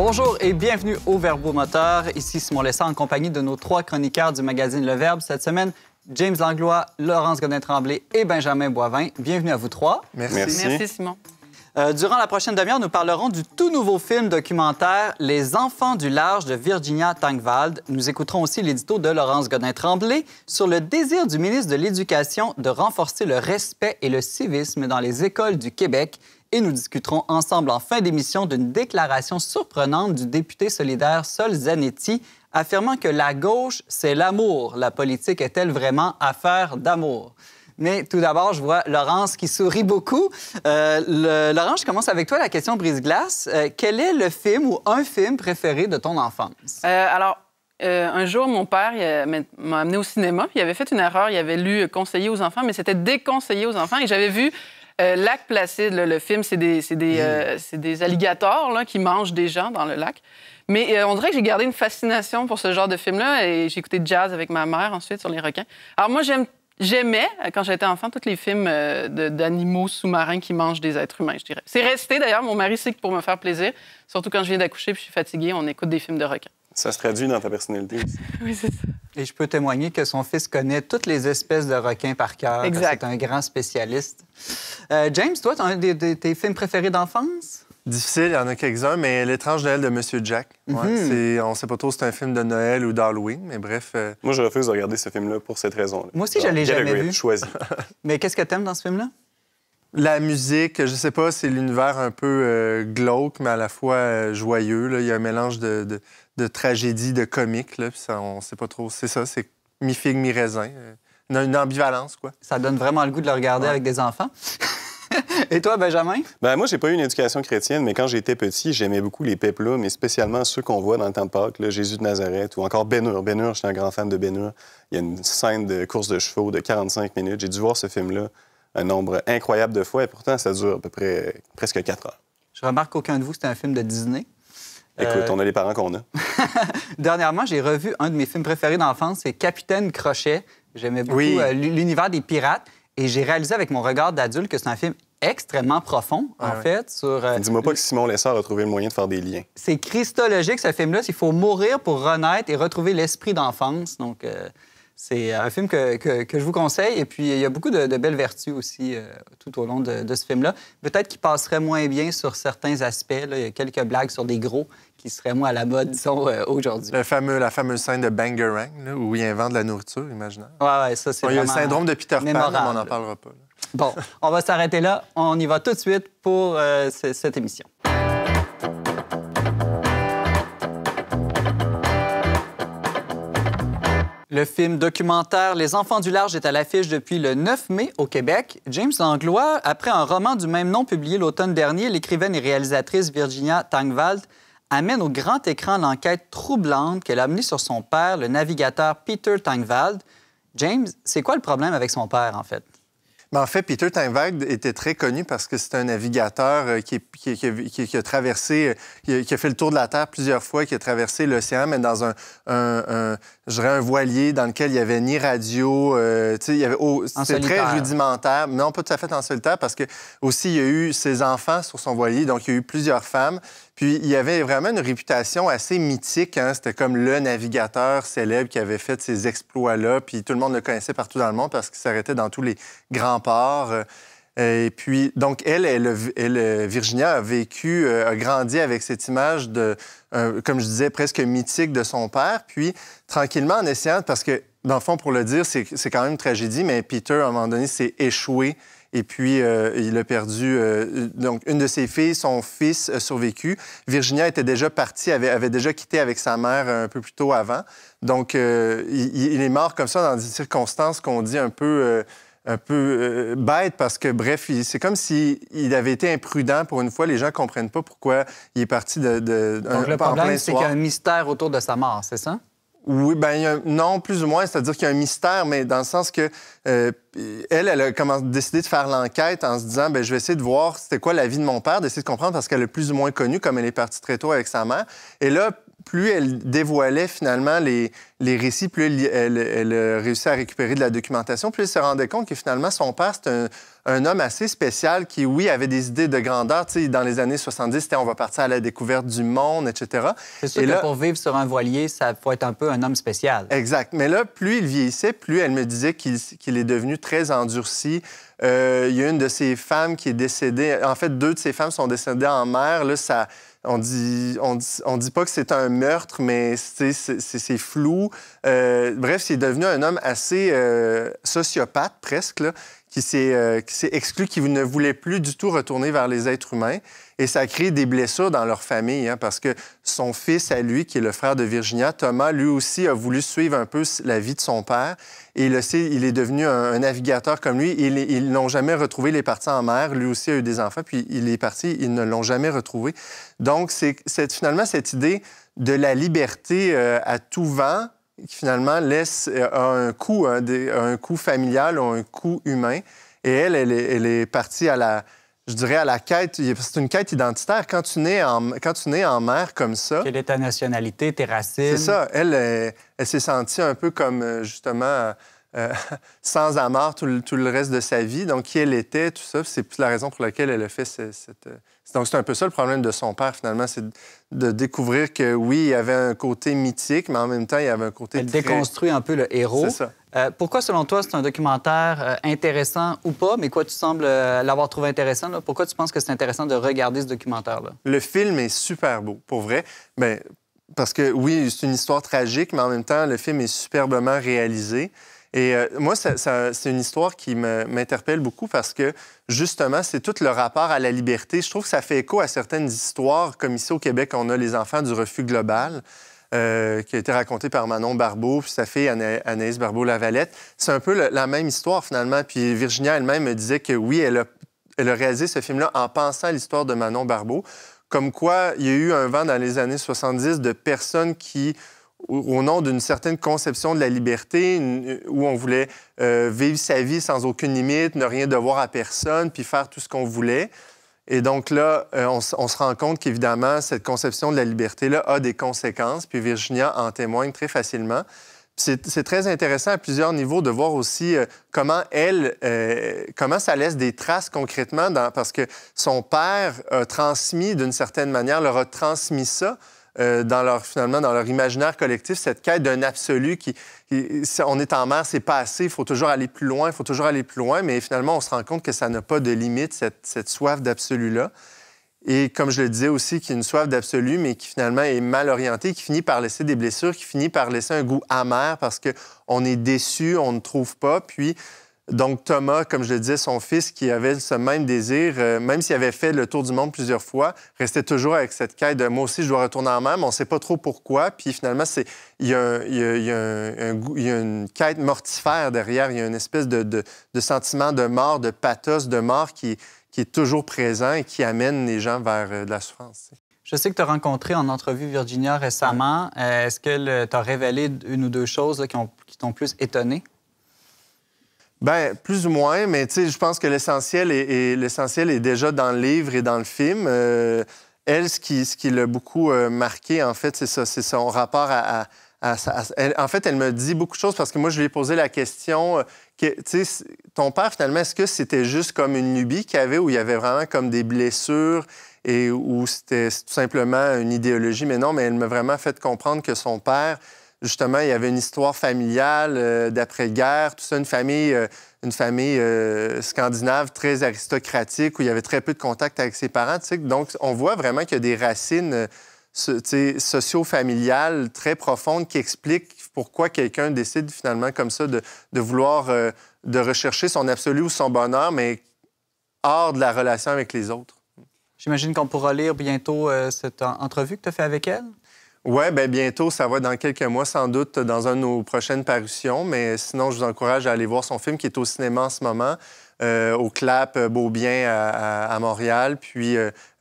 Bonjour et bienvenue au Verbomoteur. Ici Simon Lessard en compagnie de nos 3 chroniqueurs du magazine Le Verbe. Cette semaine, James Langlois, Laurence Godin-Tremblay et Benjamin Boivin. Bienvenue à vous 3. Merci. Merci, Simon. Durant la prochaine demi-heure, nous parlerons du tout nouveau film documentaire Les Enfants du large de Virginia Tangvald. Nous écouterons aussi l'édito de Laurence Godin-Tremblay sur le désir du ministre de l'Éducation de renforcer le respect et le civisme dans les écoles du Québec. Et nous discuterons ensemble en fin d'émission d'une déclaration surprenante du député solidaire Sol Zanetti affirmant que la gauche, c'est l'amour. La politique est-elle vraiment affaire d'amour? Mais tout d'abord, je vois Laurence qui sourit beaucoup. Laurence, je commence avec toi, la question brise-glace. Quel est le film ou un film préféré de ton enfance? Un jour, mon père m'a amené au cinéma. Il avait fait une erreur. Il avait lu « Conseiller aux enfants », mais c'était « Déconseiller aux enfants ». Et j'avais vu Lac Placide. Le film, c'est des alligators là, qui mangent des gens dans le lac. Mais on dirait que j'ai gardé une fascination pour ce genre de film-là. Et j'ai écouté jazz avec ma mère ensuite sur les requins. Alors moi, j'aimais, quand j'étais enfant, tous les films d'animaux sous-marins qui mangent des êtres humains, je dirais. C'est resté, d'ailleurs. Mon mari sait que pour me faire plaisir, surtout quand je viens d'accoucher et je suis fatiguée, on écoute des films de requins. Ça se traduit dans ta personnalité aussi. Oui, c'est ça. Et je peux témoigner que son fils connaît toutes les espèces de requins par cœur. Exact. C'est un grand spécialiste. James, toi, tu as un de tes films préférés d'enfance? Difficile, il y en a quelques-uns, mais L'étrange Noël de Monsieur Jack. Ouais, on ne sait pas trop si c'est un film de Noël ou d'Halloween, mais bref... Moi, je refuse de regarder ce film-là pour cette raison-là. Moi aussi, je ne l'ai jamais vu. Choisi. Mais qu'est-ce que tu aimes dans ce film-là? La musique, je sais pas, c'est l'univers un peu glauque, mais à la fois joyeux. Là. Il y a un mélange de tragédie, de comique, là, puis ça, on sait pas trop. C'est ça, c'est mi-figue, mi-raisin. Une ambivalence, quoi. Ça donne vraiment le goût de le regarder avec des enfants. Et toi, Benjamin? Ben, moi, j'ai pas eu une éducation chrétienne, mais quand j'étais petit, j'aimais beaucoup les peplats, mais spécialement ceux qu'on voit dans le temps de Pâques, là, Jésus de Nazareth ou encore Ben-Hur. Ben-Hur, j'étais un grand fan de Ben-Hur. Il y a une scène de course de chevaux de 45 minutes. J'ai dû voir ce film-là un nombre incroyable de fois et pourtant, ça dure à peu près presque 4 heures. Je remarque qu'aucun de vous, c'est un film de Disney. Écoute, on a les parents qu'on a. Dernièrement, j'ai revu un de mes films préférés d'enfance, c'est Capitaine Crochet. J'aimais beaucoup l'univers des pirates et j'ai réalisé avec mon regard d'adulte que c'est un film extrêmement profond, en fait. Dis-moi pas que Simon Lessard a trouvé le moyen de faire des liens. C'est christologique, ce film-là. Il faut mourir pour renaître et retrouver l'esprit d'enfance. Donc, c'est un film que je vous conseille. Et puis, il y a beaucoup de belles vertus aussi tout au long de ce film-là. Peut-être qu'il passerait moins bien sur certains aspects. Là. Il y a quelques blagues sur des gros qui seraient moins à la mode, disons, aujourd'hui. La fameuse scène de Bangarang, là, où il invente de la nourriture imaginaire. Ouais, ça, c'est Il y a le vraiment syndrome de Peter Pan, mais on n'en parlera pas. Là. Bon, on va s'arrêter là. On y va tout de suite pour cette émission. Le film documentaire Les Enfants du large est à l'affiche depuis le 9 mai au Québec. James Langlois, après un roman du même nom publié l'automne dernier, l'écrivaine et réalisatrice Virginia Tangvald amène au grand écran l'enquête troublante qu'elle a menée sur son père, le navigateur Peter Tangvald. James, c'est quoi le problème avec son père, en fait? Mais en fait, Peter Tangvald était très connu parce que c'est un navigateur qui a traversé, qui a fait le tour de la Terre plusieurs fois, qui a traversé l'océan, mais dans je dirais un voilier dans lequel il n'y avait ni radio, c'était très rudimentaire. Non, pas tout à fait en solitaire, parce que aussi il y a eu ses enfants sur son voilier, donc il y a eu plusieurs femmes. Puis il y avait vraiment une réputation assez mythique. Hein? C'était comme le navigateur célèbre qui avait fait ces exploits-là. Puis tout le monde le connaissait partout dans le monde parce qu'il s'arrêtait dans tous les grands ports. Et puis, donc, Virginia a vécu, a grandi avec cette image de, comme je disais, presque mythique de son père. Puis, tranquillement, en essayant, parce que, dans le fond, pour le dire, c'est quand même une tragédie, mais Peter, à un moment donné, s'est échoué. Et puis, il a perdu... donc, une de ses filles, son fils, a survécu. Virginia était déjà partie, avait déjà quitté avec sa mère un peu plus tôt avant. Donc, il est mort comme ça dans des circonstances qu'on dit un peu bêtes parce que, bref, c'est comme s'il avait été imprudent pour une fois. Les gens ne comprennent pas pourquoi il est parti Donc, le problème, c'est qu'il y a un mystère autour de sa mort, c'est ça? Oui, bien, non, plus ou moins. C'est-à-dire qu'il y a un mystère, mais dans le sens que elle a décidé de faire l'enquête en se disant, bien, je vais essayer de voir c'était quoi la vie de mon père, d'essayer de comprendre parce qu'elle est plus ou moins connue, comme elle est partie très tôt avec sa mère. Et là, plus elle dévoilait finalement les récits, plus elle a réussi à récupérer de la documentation, plus elle se rendait compte que finalement, son père, c'est un homme assez spécial qui, oui, avait des idées de grandeur. Tu sais, dans les années 70, c'était on va partir à la découverte du monde, etc. C'est sûr que pour vivre sur un voilier, ça faut être un peu un homme spécial. Exact. Mais là, plus il vieillissait, plus elle me disait qu'il est devenu très endurci. Il y a une de ses femmes qui est décédée. En fait, 2 de ses femmes sont décédées en mer. Là, ça... On dit pas que c'est un meurtre, mais c'est flou. Bref, c'est devenu un homme assez sociopathe, presque, là, qui s'est exclu, qui ne voulait plus du tout retourner vers les êtres humains. Et ça a créé des blessures dans leur famille, hein, parce que son fils à lui, qui est le frère de Virginia, Thomas, lui aussi a voulu suivre un peu la vie de son père. Et il est devenu un navigateur comme lui. Ils n'ont jamais retrouvé. Il est parti en mer. Lui aussi a eu des enfants, puis il est parti. Ils ne l'ont jamais retrouvé. Donc, c'est finalement cette idée de la liberté à tout vent qui finalement laisse un coût familial ou un coût humain. Et elle est partie à la quête. C'est une quête identitaire. Quand tu nais en mer comme ça... Quelle est ta nationalité, tes racines? C'est ça. Elle s'est sentie un peu comme, justement, sans amarre tout le reste de sa vie. Donc, qui elle était, tout ça, c'est la raison pour laquelle elle a fait cette... Donc, c'est un peu ça le problème de son père, finalement, c'est de découvrir que, oui, il y avait un côté mythique, mais en même temps, il y avait un côté Elle déconstruit un peu le héros. C'est ça. Pourquoi, selon toi, c'est un documentaire intéressant ou pas? Mais quoi, tu sembles l'avoir trouvé intéressant, là? Pourquoi tu penses que c'est intéressant de regarder ce documentaire-là? Le film est super beau, pour vrai. Bien, parce que, oui, c'est une histoire tragique, mais en même temps, le film est superbement réalisé. Et moi, c'est une histoire qui m'interpelle beaucoup parce que, justement, c'est tout le rapport à la liberté. Je trouve que ça fait écho à certaines histoires, comme ici au Québec, on a Les enfants du refus global, qui a été raconté par Manon Barbeau, puis sa fille Anaïs Barbeau-Lavalette. C'est un peu la même histoire, finalement. Puis Virginia elle-même me disait que, oui, elle a réalisé ce film-là en pensant à l'histoire de Manon Barbeau. Comme quoi, il y a eu un vent dans les années 70 de personnes qui... au nom d'une certaine conception de la liberté, où on voulait vivre sa vie sans aucune limite, ne rien devoir à personne, puis faire tout ce qu'on voulait. Et donc là, on se rend compte qu'évidemment, cette conception de la liberté-là a des conséquences, puis Virginia en témoigne très facilement. C'est très intéressant à plusieurs niveaux de voir aussi comment ça laisse des traces concrètement, parce que son père a transmis, d'une certaine manière, leur a transmis ça, finalement, dans leur imaginaire collectif, cette quête d'un absolu on est en mer, c'est pas assez, il faut toujours aller plus loin, mais finalement, on se rend compte que ça n'a pas de limite, cette soif d'absolu-là. Et comme je le disais aussi, qu'il y a une soif d'absolu, mais qui finalement est mal orientée, qui finit par laisser des blessures, qui finit par laisser un goût amer parce qu'on est déçu, on ne trouve pas, puis... Donc, Thomas, comme je le disais, son fils, qui avait ce même désir, même s'il avait fait le tour du monde plusieurs fois, restait toujours avec cette quête de « moi aussi, je dois retourner en mer », mais on ne sait pas trop pourquoi. Puis finalement, il y a une quête mortifère derrière. Il y a une espèce de sentiment de mort, de pathos, de mort qui est toujours présent et qui amène les gens vers de la souffrance. Je sais que tu as rencontré en entrevue Virginia récemment. Est-ce qu'elle t'a révélé une ou deux choses là, qui t'ont plus étonné? Bien, plus ou moins, mais tu sais, je pense que l'essentiel est déjà dans le livre et dans le film. Elle, ce qui l'a beaucoup marqué, en fait, c'est son rapport en fait, elle me dit beaucoup de choses parce que moi, je lui ai posé la question, tu sais, ton père, finalement, est-ce que c'était juste comme une lubie qu'il avait, où il y avait vraiment comme des blessures et où c'était tout simplement une idéologie? Mais non, mais elle m'a vraiment fait comprendre que son père... Justement, il y avait une histoire familiale d'après-guerre, tout ça, une famille scandinave très aristocratique où il y avait très peu de contact avec ses parents. Tu sais. Donc, on voit vraiment qu'il y a des racines socio-familiales très profondes qui expliquent pourquoi quelqu'un décide finalement comme ça de vouloir de rechercher son absolu ou son bonheur, mais hors de la relation avec les autres. J'imagine qu'on pourra lire bientôt cette entrevue que tu as fait avec elle? Oui, bien bientôt, ça va dans quelques mois, sans doute, dans une de nos prochaines parutions. Mais sinon, je vous encourage à aller voir son film qui est au cinéma en ce moment, au Clap Beaubien à Montréal, puis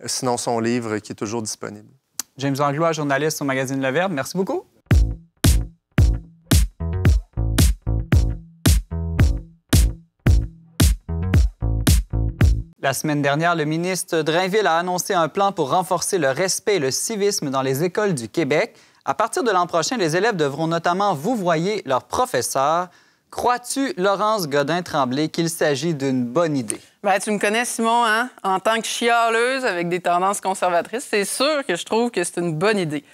sinon son livre qui est toujours disponible. James Langlois, journaliste au magazine Le Verbe, merci beaucoup. La semaine dernière, le ministre Drainville a annoncé un plan pour renforcer le respect et le civisme dans les écoles du Québec. À partir de l'an prochain, les élèves devront notamment vouvoyer leurs professeurs. Crois-tu, Laurence Godin-Tremblay, qu'il s'agit d'une bonne idée? Ben, tu me connais, Simon, hein? En tant que chialeuse avec des tendances conservatrices, c'est sûr que je trouve que c'est une bonne idée.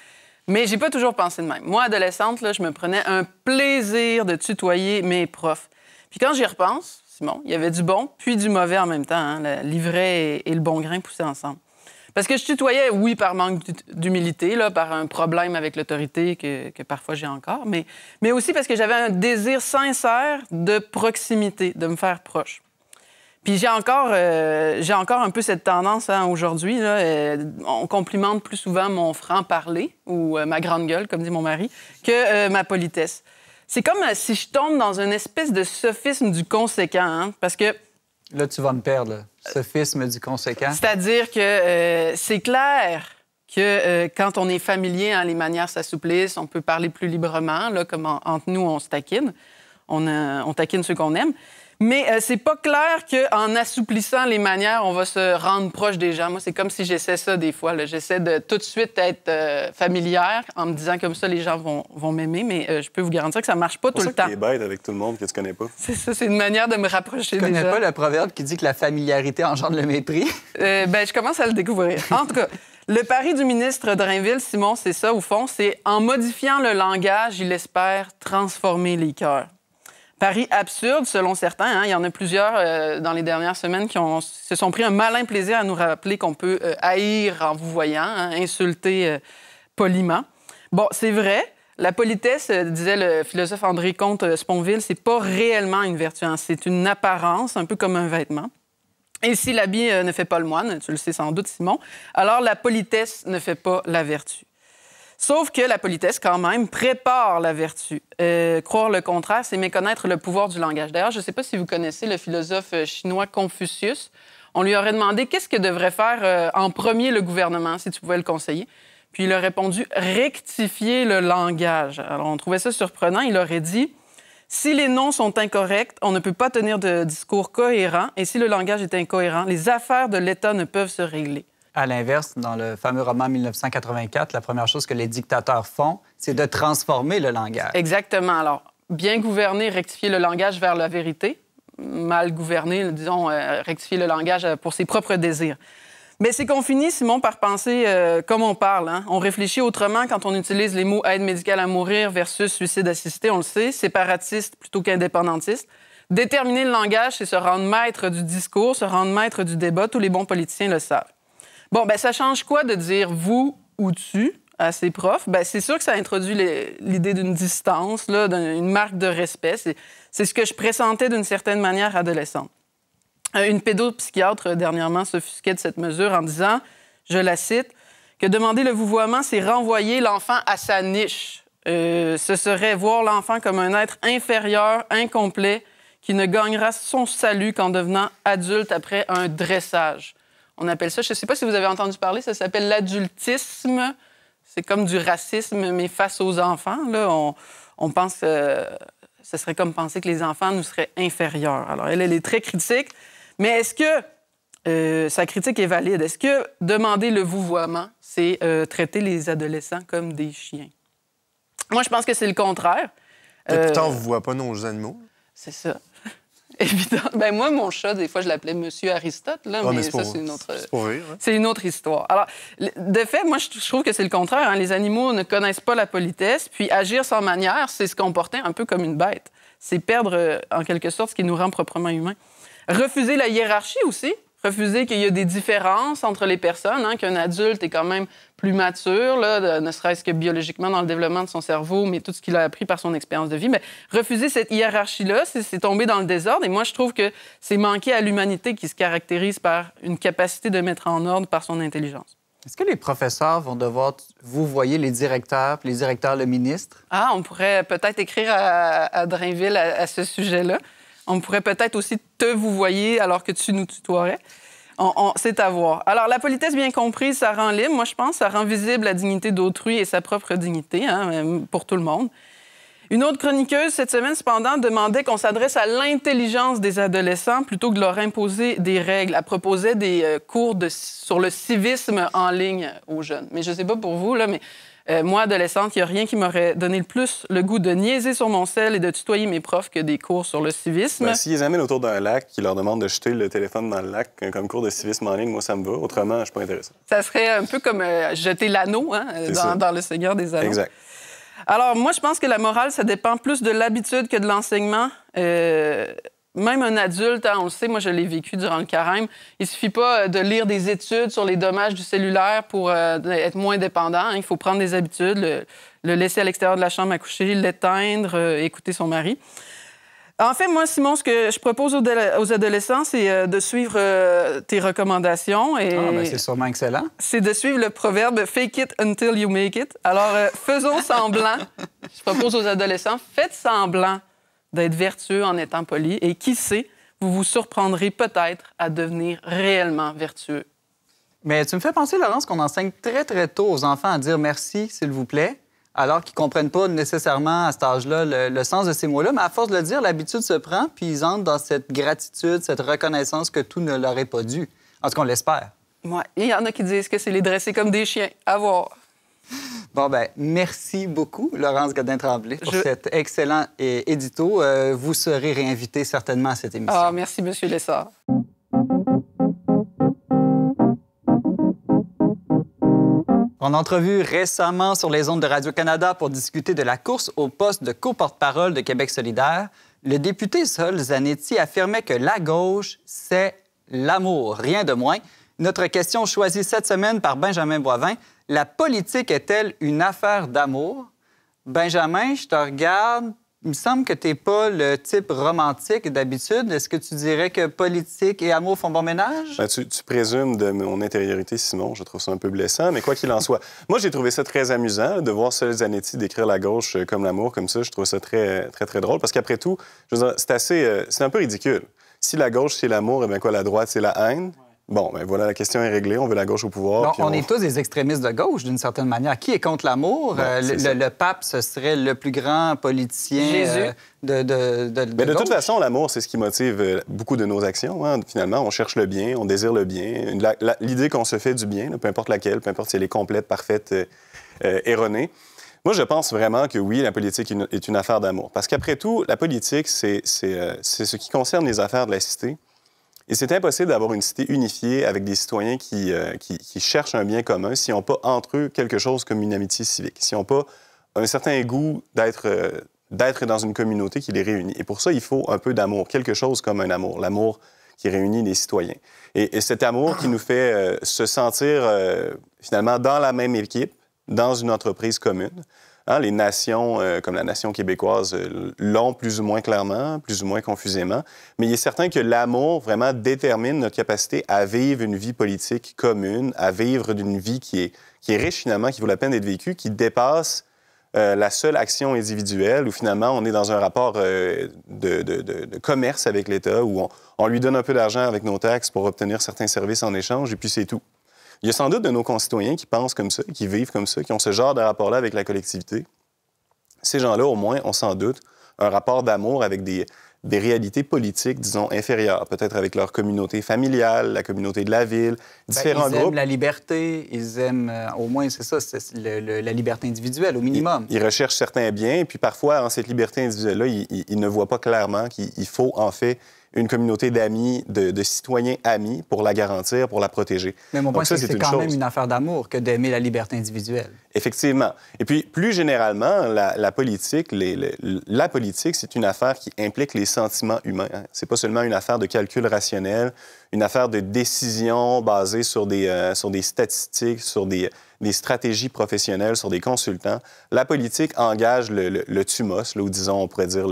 Mais j'ai pas toujours pensé de même. Moi, adolescente, là, je me prenais un plaisir de tutoyer mes profs. Puis quand j'y repense, Simon, il y avait du bon puis du mauvais en même temps. Hein? L'ivraie et le bon grain poussaient ensemble. Parce que je tutoyais, oui, par manque d'humilité, là, par un problème avec l'autorité que parfois j'ai encore, mais aussi parce que j'avais un désir sincère de proximité, de me faire proche. Puis j'ai encore un peu cette tendance hein, aujourd'hui. Là, on complimente plus souvent mon franc-parler ou ma grande gueule, comme dit mon mari, que ma politesse. C'est comme si je tombe dans une espèce de sophisme du conséquent, hein, parce que... Là, tu vas me perdre, là. Sophisme du conséquent. C'est-à-dire que c'est clair que quand on est familier, hein, les manières s'assouplissent, on peut parler plus librement, là, comme entre nous, on se taquine. On taquine ceux qu'on aime. Mais c'est pas clair qu'en assouplissant les manières, on va se rendre proche des gens. Moi, c'est comme si j'essaie ça des fois. Là. J'essaie de tout de suite être familière en me disant comme ça, les gens vont m'aimer. Mais je peux vous garantir que ça marche pas tout le temps. C'est bête avec tout le monde que tu connais pas. C'est ça, c'est une manière de me rapprocher des gens. Tu connais pas le proverbe qui dit que la familiarité engendre le mépris? Je commence à le découvrir. En tout cas, le pari du ministre Drainville, Simon, c'est ça, au fond, c'est en modifiant le langage, il espère transformer les cœurs. Pari absurde, selon certains. Hein. Il y en a plusieurs dans les dernières semaines qui se sont pris un malin plaisir à nous rappeler qu'on peut haïr en vous voyant, hein, insulter poliment. Bon, c'est vrai. La politesse, disait le philosophe André Comte-Sponville, c'est pas réellement une vertu. Hein. C'est une apparence, un peu comme un vêtement. Et si l'habit ne fait pas le moine, tu le sais sans doute, Simon, alors la politesse ne fait pas la vertu. Sauf que la politesse, quand même, prépare la vertu. Croire le contraire, c'est méconnaître le pouvoir du langage. D'ailleurs, je ne sais pas si vous connaissez le philosophe chinois Confucius. On lui aurait demandé qu'est-ce que devrait faire en premier le gouvernement, si tu pouvais le conseiller. Puis il a répondu « rectifier le langage ». Alors, on trouvait ça surprenant. Il aurait dit « si les noms sont incorrects, on ne peut pas tenir de discours cohérent. Et si le langage est incohérent, les affaires de l'État ne peuvent se régler. » À l'inverse, dans le fameux roman 1984, la première chose que les dictateurs font, c'est de transformer le langage. Exactement. Alors, bien gouverner, rectifier le langage vers la vérité. Mal gouverner, disons, rectifier le langage pour ses propres désirs. Mais c'est qu'on finit, Simon, par penser comme on parle. Hein? On réfléchit autrement quand on utilise les mots « aide médicale à mourir » versus « suicide assisté », on le sait, séparatiste plutôt qu'indépendantiste. Déterminer le langage, c'est se rendre maître du discours, se rendre maître du débat. Tous les bons politiciens le savent. Bon, bien, ça change quoi de dire « vous » ou « tu » à ses profs? Bien, c'est sûr que ça introduit l'idée d'une distance, là, d'une marque de respect. C'est ce que je pressentais d'une certaine manière adolescente. Une pédopsychiatre, dernièrement, s'offusquait de cette mesure en disant, je la cite, que demander le vouvoiement, c'est renvoyer l'enfant à sa niche. Ce serait voir l'enfant comme un être inférieur, incomplet, qui ne gagnera son salut qu'en devenant adulte après un dressage. On appelle ça, je ne sais pas si vous avez entendu parler, ça s'appelle l'adultisme. C'est comme du racisme, mais face aux enfants. Là, on pense que ce serait comme penser que les enfants nous seraient inférieurs. Alors, elle est très critique. Mais est-ce que sa critique est valide? Est-ce que demander le vouvoiement, c'est traiter les adolescents comme des chiens? Moi, je pense que c'est le contraire. Et pourtant, on ne voit pas nos animaux. C'est ça. Évidemment. Ben moi, mon chat, des fois, je l'appelais Monsieur Aristote, là, mais ça, c'est une autre... C'est pour rire, hein? C'est une autre histoire. Alors, de fait, moi, je trouve que c'est le contraire. Hein. Les animaux ne connaissent pas la politesse, puis agir sans manière, c'est se comporter un peu comme une bête. C'est perdre, en quelque sorte, ce qui nous rend proprement humains. Refuser la hiérarchie aussi. Refuser qu'il y ait des différences entre les personnes, hein, qu'un adulte est quand même plus mature, là, ne serait-ce que biologiquement dans le développement de son cerveau, mais tout ce qu'il a appris par son expérience de vie. Mais refuser cette hiérarchie-là, c'est tomber dans le désordre. Et moi, je trouve que c'est manquer à l'humanité qui se caractérise par une capacité de mettre en ordre par son intelligence. Est-ce que les professeurs vont devoir vouvoyer les directeurs, puis les directeurs le ministre? Ah, on pourrait peut-être écrire à Drainville à ce sujet-là. On pourrait peut-être aussi te vouvoyer alors que tu nous tutoierais. C'est à voir. Alors, la politesse bien comprise, ça rend libre, moi, je pense. Ça rend visible la dignité d'autrui et sa propre dignité, hein, pour tout le monde. Une autre chroniqueuse, cette semaine, cependant, demandait qu'on s'adresse à l'intelligence des adolescents plutôt que de leur imposer des règles. Elle proposait des cours sur le civisme en ligne aux jeunes. Mais je ne sais pas pour vous, là, mais moi, adolescente, il n'y a rien qui m'aurait donné le plus le goût de niaiser sur mon sel et de tutoyer mes profs que des cours sur le civisme. Ben, s'ils les amènent autour d'un lac, qu'ils leur demandent de jeter le téléphone dans le lac comme cours de civisme en ligne, moi, ça me va. Autrement, je ne suis pas intéressé. Ça serait un peu comme jeter l'anneau dans Le Seigneur des Anneaux. Exact. Alors, moi, je pense que la morale, ça dépend plus de l'habitude que de l'enseignement. Même un adulte, on le sait, moi, je l'ai vécu durant le carême, il suffit pas de lire des études sur les dommages du cellulaire pour être moins dépendant. Il faut prendre des habitudes, le laisser à l'extérieur de la chambre à coucher, l'éteindre, écouter son mari. En fait, moi, Simon, ce que je propose aux adolescents, c'est de suivre tes recommandations. C'est sûrement excellent. C'est de suivre le proverbe « fake it until you make it ». Alors, faisons semblant. Je propose aux adolescents, faites semblant d'être vertueux en étant poli. Et qui sait, vous vous surprendrez peut-être à devenir réellement vertueux. Mais tu me fais penser, Laurence, qu'on enseigne très, très tôt aux enfants à dire « merci, s'il vous plaît », alors qu'ils ne comprennent pas nécessairement à cet âge-là le sens de ces mots-là. Mais à force de le dire, l'habitude se prend, puis ils entrent dans cette gratitude, cette reconnaissance que tout ne leur est pas dû. En tout cas, on l'espère. Ouais. Il y en a qui disent que c'est les dresser comme des chiens. À voir. Bon, ben merci beaucoup, Laurence Godin-Tremblay, pour cet excellent édito. Vous serez réinvité certainement à cette émission. Ah, merci, M. Lessard. En entrevue récemment sur les ondes de Radio-Canada pour discuter de la course au poste de co-porte-parole de Québec solidaire, le député Sol Zanetti affirmait que la gauche, c'est l'amour, rien de moins. Notre question choisie cette semaine par Benjamin Boivin, la politique est-elle une affaire d'amour? Benjamin, je te regarde. Il me semble que tu n'es pas le type romantique d'habitude. Est-ce que tu dirais que politique et amour font bon ménage? Ben, tu présumes de mon intériorité, Simon. Je trouve ça un peu blessant, mais quoi qu'il en soit. Moi, j'ai trouvé ça très amusant de voir Sol Zanetti décrire la gauche comme l'amour, comme ça. Je trouve ça très, très, très drôle parce qu'après tout, je veux dire, c'est un peu ridicule. Si la gauche, c'est l'amour, et bien quoi, la droite, c'est la haine? Bon, ben voilà, la question est réglée. On veut la gauche au pouvoir. On est tous des extrémistes de gauche, d'une certaine manière. Qui est contre l'amour? Le pape, ce serait le plus grand politicien Jésus. De toute façon, l'amour, c'est ce qui motive beaucoup de nos actions. Hein. Finalement, on cherche le bien, on désire le bien. L'idée qu'on se fait du bien, là, peu importe laquelle, peu importe si elle est complète, parfaite, erronée. Moi, je pense vraiment que oui, la politique est une affaire d'amour. Parce qu'après tout, la politique, c'est ce qui concerne les affaires de la cité. Et c'est impossible d'avoir une cité unifiée avec des citoyens qui cherchent un bien commun s'ils n'ont pas entre eux quelque chose comme une amitié civique, s'ils n'ont pas un certain goût d'être dans une communauté qui les réunit. Et pour ça, il faut un peu d'amour, quelque chose comme un amour, l'amour qui réunit les citoyens. Et cet amour qui nous fait se sentir finalement dans la même équipe, dans une entreprise commune. Hein, les nations, comme la nation québécoise, l'ont plus ou moins clairement, plus ou moins confusément. Mais il est certain que l'amour vraiment détermine notre capacité à vivre une vie politique commune, à vivre d'une vie qui est riche finalement, qui vaut la peine d'être vécue, qui dépasse la seule action individuelle où finalement on est dans un rapport de commerce avec l'État, où on lui donne un peu d'argent avec nos taxes pour obtenir certains services en échange, et puis c'est tout. Il y a sans doute de nos concitoyens qui pensent comme ça, qui vivent comme ça, qui ont ce genre de rapport-là avec la collectivité. Ces gens-là, au moins, ont sans doute un rapport d'amour avec des réalités politiques, disons, inférieures, peut-être avec leur communauté familiale, la communauté de la ville, différents groupes. Ils aiment la liberté, ils aiment, au moins, c'est ça, c'est la liberté individuelle, au minimum. Ils recherchent certains biens, et puis parfois, en cette liberté individuelle-là, ils ne voient pas clairement qu'il faut, en fait, une communauté d'amis, de citoyens amis pour la garantir, pour la protéger. Mais mon point, c'est que c'est quand même une affaire d'amour que d'aimer la liberté individuelle. Effectivement. Et puis, plus généralement, la politique, la politique, c'est une affaire qui implique les sentiments humains. Hein. C'est pas seulement une affaire de calcul rationnel, une affaire de décision basée sur des statistiques, sur des stratégies professionnelles, sur des consultants. La politique engage le thumos, là, ou disons, on pourrait dire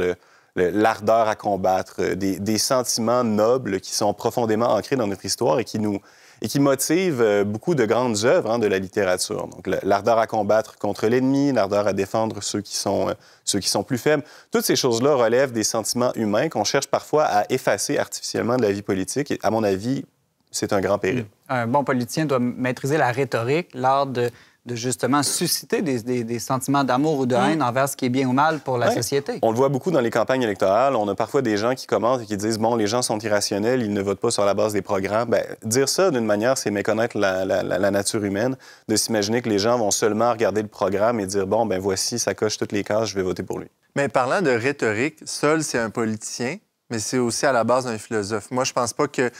l'ardeur à combattre, des sentiments nobles qui sont profondément ancrés dans notre histoire et qui motivent beaucoup de grandes œuvres de la littérature. Donc, l'ardeur à combattre contre l'ennemi, l'ardeur à défendre ceux qui sont plus faibles. Toutes ces choses-là relèvent des sentiments humains qu'on cherche parfois à effacer artificiellement de la vie politique. Et à mon avis, c'est un grand péril. Un bon politicien doit maîtriser la rhétorique, l'art de justement susciter des sentiments d'amour ou de haine envers ce qui est bien ou mal pour la société. On le voit beaucoup dans les campagnes électorales. On a parfois des gens qui commentent et qui disent « Bon, les gens sont irrationnels, ils ne votent pas sur la base des programmes. » Bien, dire ça, d'une manière, c'est méconnaître la nature humaine, de s'imaginer que les gens vont seulement regarder le programme et dire « Bon, ben voici, ça coche toutes les cases, je vais voter pour lui. » Mais parlant de rhétorique, Sol, c'est un politicien, mais c'est aussi à la base un philosophe. Moi, je pense pas que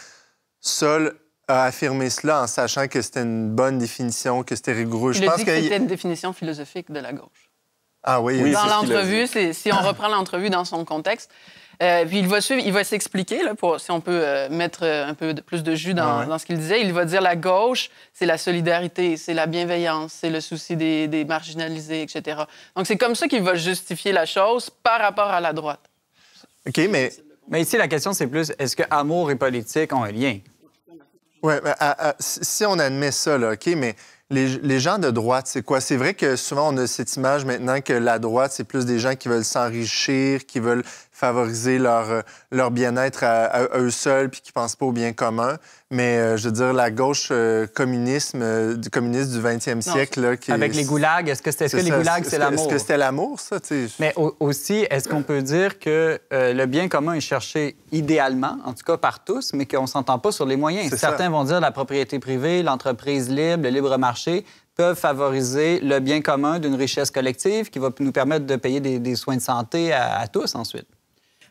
Sol a affirmé cela en sachant que c'était une bonne définition, que c'était rigoureux. Il a dit que c'était une définition philosophique de la gauche. Ah oui, dans l'entrevue, si on reprend l'entrevue dans son contexte, puis il va s'expliquer, là, si on peut mettre un peu plus de jus dans ce qu'il disait. Il va dire la gauche, c'est la solidarité, c'est la bienveillance, c'est le souci des marginalisés, etc. Donc, c'est comme ça qu'il va justifier la chose par rapport à la droite. OK, mais... Mais ici, la question, c'est plus, est-ce que amour et politique ont un lien? Oui, si on admet ça, là, OK, mais les gens de droite, c'est quoi? C'est vrai que souvent, on a cette image maintenant que la droite, c'est plus des gens qui veulent s'enrichir, qui veulent favoriser leur bien-être à eux seuls puis qui ne pensent pas au bien commun. Mais, je veux dire, la gauche communiste du 20e siècle... Là, avec les goulags, est-ce que les goulags, c'est l'amour? Est-ce que c'était l'amour, ça? Mais aussi, est-ce qu'on peut dire que le bien commun est cherché idéalement, en tout cas par tous, mais qu'on ne s'entend pas sur les moyens? Certains vont dire la propriété privée, l'entreprise libre, le libre marché peuvent favoriser le bien commun d'une richesse collective qui va nous permettre de payer des soins de santé à tous ensuite.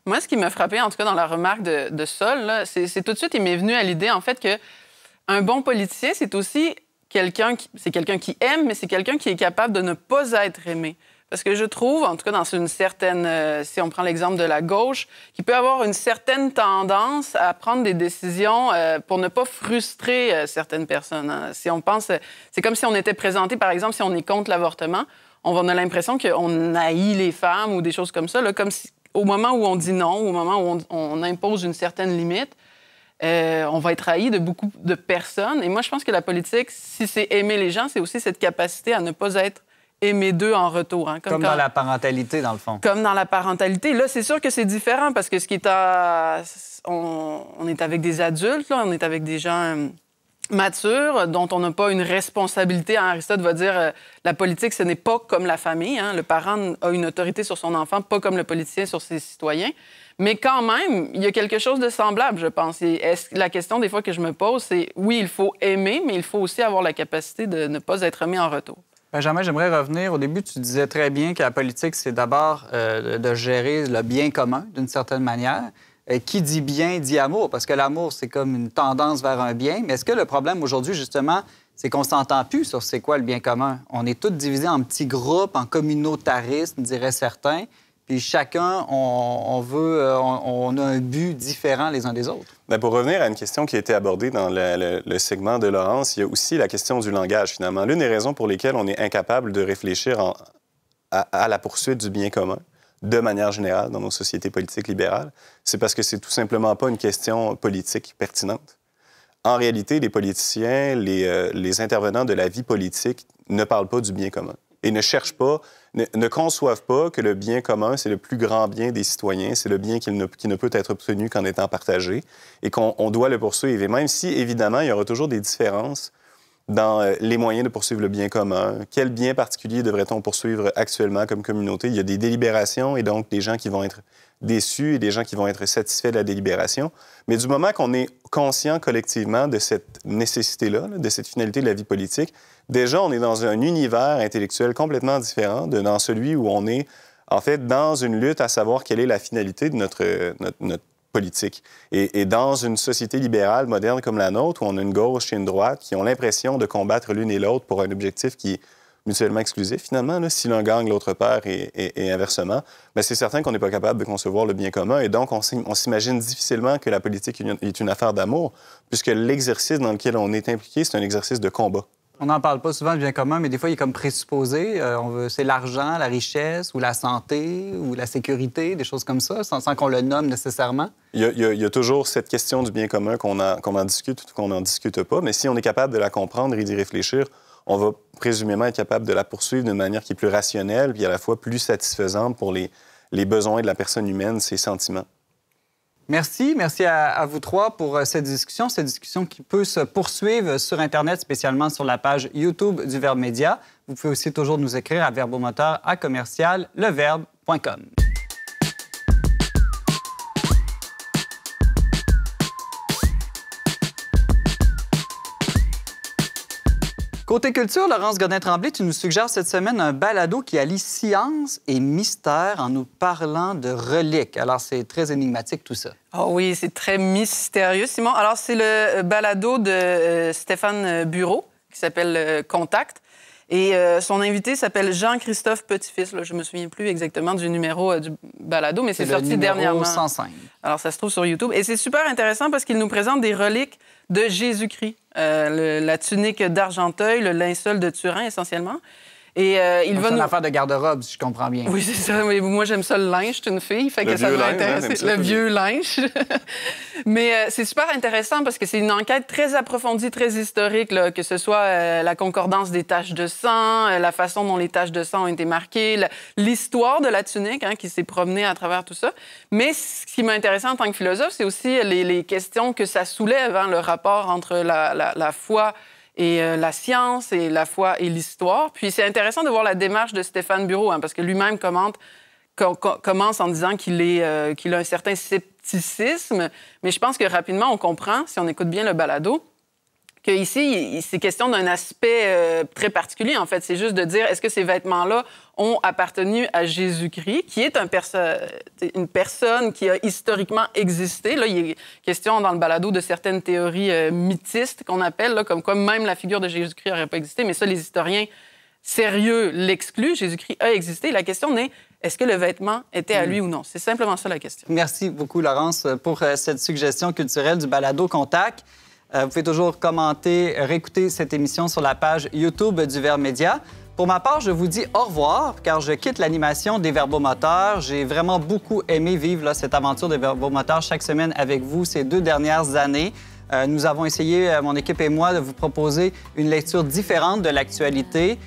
Moi, ce qui m'a frappé, en tout cas dans la remarque de Sol, c'est tout de suite, il m'est venu à l'idée, en fait, qu'un bon politicien, c'est aussi quelqu'un qui aime, mais c'est quelqu'un qui est capable de ne pas être aimé. Parce que je trouve, en tout cas dans une certaine... si on prend l'exemple de la gauche, qui peut avoir une certaine tendance à prendre des décisions pour ne pas frustrer certaines personnes. Hein. Si on pense... C'est comme si on était présenté, par exemple, si on est contre l'avortement, on a l'impression qu'on haït les femmes ou des choses comme ça, là, comme si... Au moment où on dit non, au moment où on impose une certaine limite, on va être haï de beaucoup de personnes. Et moi, je pense que la politique, si c'est aimer les gens, c'est aussi cette capacité à ne pas être aimé d'eux en retour. Hein. Comme dans la parentalité, dans le fond. Comme dans la parentalité. Là, c'est sûr que c'est différent parce que ce qui est on est avec des adultes, là, on est avec des gens... mature, dont on n'a pas une responsabilité. Aristote va dire la politique, ce n'est pas comme la famille. Hein. Le parent a une autorité sur son enfant, pas comme le politicien sur ses citoyens. Mais quand même, il y a quelque chose de semblable, je pense. Et la question, des fois, que je me pose, c'est oui, il faut aimer, mais il faut aussi avoir la capacité de ne pas être aimé en retour. Benjamin, j'aimerais revenir. Au début, tu disais très bien que la politique, c'est d'abord de gérer le bien commun, d'une certaine manière. Qui dit bien dit amour, parce que l'amour, c'est comme une tendance vers un bien. Mais est-ce que le problème aujourd'hui, justement, c'est qu'on ne s'entend plus sur c'est quoi le bien commun? On est tous divisés en petits groupes, en communautarisme, diraient certains. Puis chacun, on a un but différent les uns des autres. Bien, pour revenir à une question qui a été abordée dans le segment de Laurence, il y a aussi la question du langage, finalement. L'une des raisons pour lesquelles on est incapable de réfléchir à la poursuite du bien commun, de manière générale, dans nos sociétés politiques libérales, c'est parce que c'est tout simplement pas une question politique pertinente. En réalité, les politiciens, les intervenants de la vie politique ne parlent pas du bien commun et ne cherchent pas, ne conçoivent pas que le bien commun, c'est le plus grand bien des citoyens, c'est le bien qui ne peut être obtenu qu'en étant partagé et qu'on doit le poursuivre. Et même si, évidemment, il y aura toujours des différences dans les moyens de poursuivre le bien commun. Quel bien particulier devrait-on poursuivre actuellement comme communauté? Il y a des délibérations et donc des gens qui vont être déçus et des gens qui vont être satisfaits de la délibération. Mais du moment qu'on est conscient collectivement de cette nécessité-là, de cette finalité de la vie politique, déjà, on est dans un univers intellectuel complètement différent de dans celui où on est, en fait, dans une lutte à savoir quelle est la finalité de notre politique. Et dans une société libérale moderne comme la nôtre, où on a une gauche et une droite qui ont l'impression de combattre l'une et l'autre pour un objectif qui est mutuellement exclusif, finalement, là, si l'un gagne, l'autre perd et inversement, bien, c'est certain qu'on n'est pas capable de concevoir le bien commun. Et donc, on s'imagine difficilement que la politique est une affaire d'amour, puisque l'exercice dans lequel on est impliqué, c'est un exercice de combat. On n'en parle pas souvent du bien commun, mais des fois, il est comme présupposé. C'est l'argent, la richesse, ou la santé, ou la sécurité, des choses comme ça, sans qu'on le nomme nécessairement. Il y a toujours cette question du bien commun qu'on en discute ou qu'on n'en discute pas, mais si on est capable de la comprendre et d'y réfléchir, on va présumément être capable de la poursuivre d'une manière qui est plus rationnelle puis à la fois plus satisfaisante pour les besoins de la personne humaine, ses sentiments. Merci à vous trois pour cette discussion qui peut se poursuivre sur Internet, spécialement sur la page YouTube du Verbe Média. Vous pouvez aussi toujours nous écrire à verbomoteur@leverbe.com. Côté culture, Laurence Godin-Tremblay, tu nous suggères cette semaine un balado qui allie science et mystère en nous parlant de reliques. Alors, c'est très énigmatique tout ça. Oh oui, c'est très mystérieux, Simon. Alors, c'est le balado de Stéphane Bureau qui s'appelle Contact. Et son invité s'appelle Jean-Christophe Petit-Fils. Là, je ne me souviens plus exactement du numéro du balado, mais c'est sorti dernièrement. 105. Alors, ça se trouve sur YouTube. Et c'est super intéressant parce qu'il nous présente des reliques de Jésus-Christ. La tunique d'Argenteuil, le linceul de Turin, essentiellement. Et il va C'est nous... une affaire de garde-robe, si je comprends bien. Oui, c'est ça. Oui, moi, j'aime ça, le linge. Je suis une fille, fait que ça doit intéresser. Le vieux linge. Mais c'est super intéressant parce que c'est une enquête très approfondie, très historique, là, que ce soit la concordance des taches de sang, la façon dont les taches de sang ont été marquées, l'histoire de la tunique qui s'est promenée à travers tout ça. Mais ce qui m'a intéressé en tant que philosophe, c'est aussi les questions que ça soulève, le rapport entre la foi et la science et la foi et l'histoire. Puis c'est intéressant de voir la démarche de Stéphane Bureau, parce que lui-même commence en disant qu'il a un certain scepticisme, mais je pense que rapidement, on comprend, si on écoute bien le balado, qu'ici, c'est question d'un aspect très particulier, en fait. C'est juste de dire, est-ce que ces vêtements-là ont appartenu à Jésus-Christ, qui est une personne qui a historiquement existé. Là, il est question dans le balado de certaines théories mythistes qu'on appelle, là, comme quoi même la figure de Jésus-Christ n'aurait pas existé, mais ça, les historiens sérieux l'excluent. Jésus-Christ a existé. La question est, est-ce que le vêtement était à lui ou non? C'est simplement ça la question. Merci beaucoup, Laurence, pour cette suggestion culturelle du balado Contact. Vous pouvez toujours commenter, réécouter cette émission sur la page YouTube du Verbe Média. Pour ma part, je vous dis au revoir, car je quitte l'animation des Verbomoteurs. J'ai vraiment beaucoup aimé vivre cette aventure des Verbomoteurs chaque semaine avec vous ces 2 dernières années. Nous avons essayé, mon équipe et moi, de vous proposer une lecture différente de l'actualité,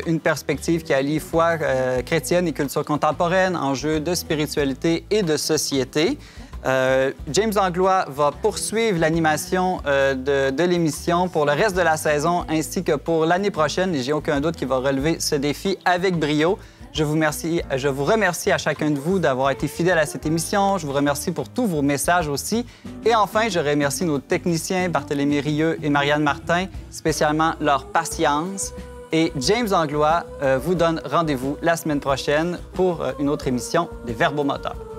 une perspective qui allie foi chrétienne et culture contemporaine, enjeux de spiritualité et de société. James Langlois va poursuivre l'animation de l'émission pour le reste de la saison ainsi que pour l'année prochaine. Et j'ai aucun doute qu'il va relever ce défi avec brio. Je vous remercie à chacun de vous d'avoir été fidèle à cette émission. Je vous remercie pour tous vos messages aussi. Et enfin, je remercie nos techniciens Barthélémy Rieux et Marianne Martin, spécialement leur patience. Et James Langlois vous donne rendez-vous la semaine prochaine pour une autre émission des Verbomoteurs.